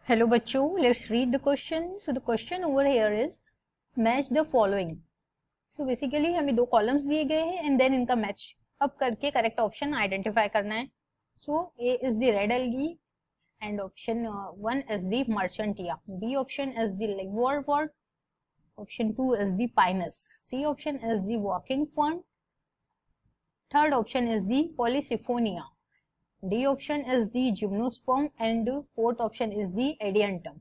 Hello बच्चों, let's read the question. So the question over here is match the following. So basically हमें दो columns दिए गए हैं एंड देन इनका मैच अप करके करेक्ट ऑप्शन आइडेंटिफाई करना है. So A is the red algae and option 1 is the marchantia. B option is the liverwort. Option 2 is the pinus. C option is the walking fern. Third option is the polysiphonia. D option is the gymnosperm and fourth option is the adiantum.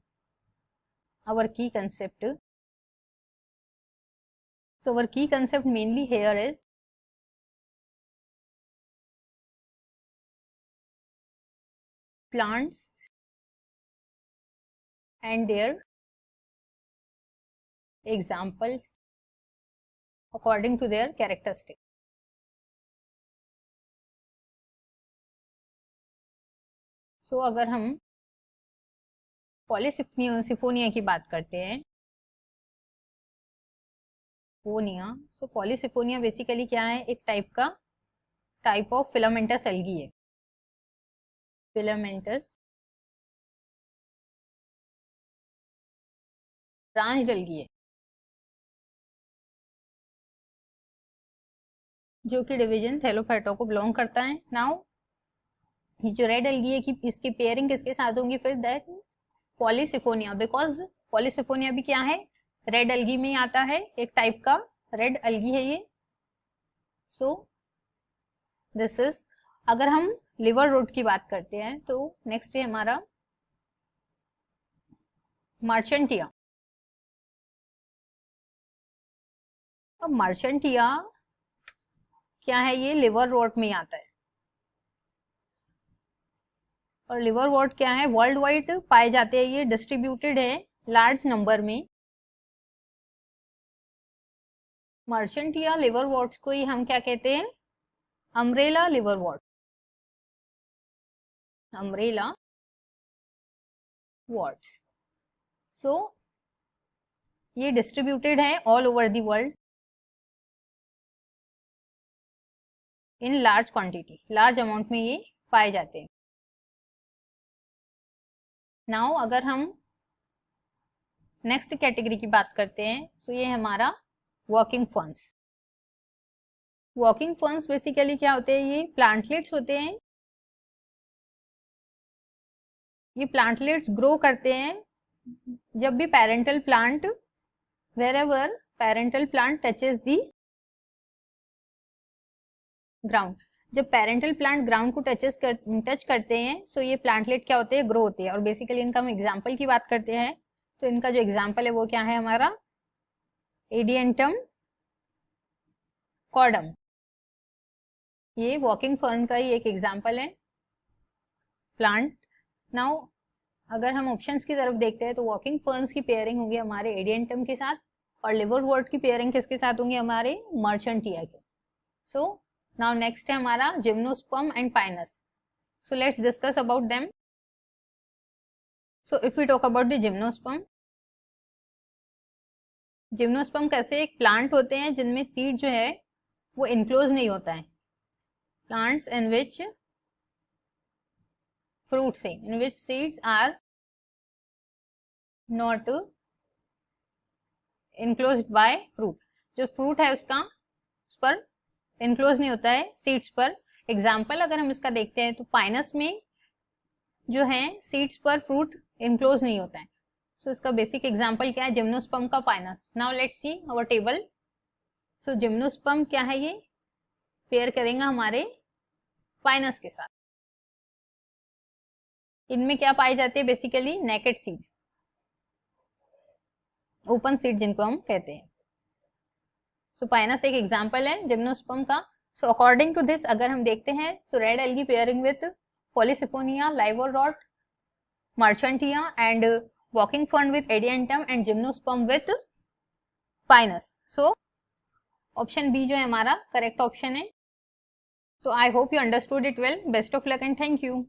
Our key concept. So our key concept mainly here is plants and their examples according to their characteristics. So अगर हम Polysiphonia की बात करते हैं, सो Polysiphonia basically क्या है, एक type of filamentous algae है. फिलामेंटस ब्रांच्ड एल्गी है जो कि डिवीजन थैलोफाइटा को बिलोंग करता है. नाउ ये जो रेड एल्गी है कि इसकी पेयरिंग किसके साथ होंगी, फिर दैट पॉलीसिफोनिया, बिकॉज पॉलीसिफोनिया भी क्या है, रेड एल्गी में ही आता है, एक टाइप का रेड एल्गी है ये. सो दिस इज, अगर हम लिवर रूट की बात करते हैं तो नेक्स्ट है हमारा मार्चेंटिया. अब मार्चेंटिया क्या है, ये लिवर वॉट में आता है और लिवर वॉट क्या है, वर्ल्ड वाइड पाए जाते हैं. ये डिस्ट्रीब्यूटेड है लार्ज नंबर में. मार्चेंटिया लिवर वॉट्स को ही हम क्या कहते हैं, umbrella liverwort. Umbrella worts. So ये डिस्ट्रीब्यूटेड है all over the world in large quantity, large amount में ये पाए जाते हैं. नाउ अगर हम नेक्स्ट कैटेगरी की बात करते हैं, सो ये हमारा working ferns. Working ferns basically क्या होते हैं, ये प्लांटलेट्स होते हैं. ये प्लांटलेट्स ग्रो करते हैं जब भी parental plant, wherever parental plant touches the ground, जब पेरेंटल प्लांट ग्राउंड को टच करते हैं, सो ये प्लांटलेट क्या होते हैं, ग्रो होते हैं. और बेसिकली इनका हम एग्जांपल की बात करते हैं तो इनका जो एग्जांपल है वो क्या है, हमारा एडियंटम कॉर्डम. ये वॉकिंग फर्न का ही एक एग्जांपल है प्लांट. नाउ अगर हम ऑप्शंस की तरफ देखते हैं तो वॉकिंग फर्न्स की पेयरिंग होंगी हमारे एडियंटम के साथ और लिवरवॉर्ट की पेयरिंग किसके साथ होंगी, हमारे मार्चेंटिया के. सो नाउ नेक्स्ट है हमारा gymnosperm and pinus. So let's discuss about them. So if we talk about the gymnosperm, gymnosperm कैसे एक प्लांट होते हैं जिनमें सीड जो है वो इनक्लोज नहीं होता है. Plants in which fruits in which seeds are not enclosed by fruit. जो फ्रूट है उसका उस पर इनक्लोज नहीं होता है सीड्स पर. एग्जाम्पल अगर हम इसका देखते हैं तो पाइनस में जो है सीड्स पर फ्रूट इनक्लोज नहीं होता है. सो इसका बेसिक एग्जाम्पल क्या है, जिम्नोस्पर्म का Pinus. Now let's see our table. So gymnosperm क्या है, ये पेयर करेंगे हमारे पाइनस के साथ. इनमें क्या पाई जाती है, basically naked seed, open seed जिनको हम कहते हैं. सो पाइनस एक एग्जांपल है जिम्नोस्पर्म का. सो अकॉर्डिंग टू दिस अगर हम देखते हैं, so red algae pairing with Polysiphonia, liverwort, Marchantia and walking fern with Adiantum and gymnosperm with Pinus. So option B जो है हमारा करेक्ट ऑप्शन है. So I hope you understood it well. Best of luck and thank you.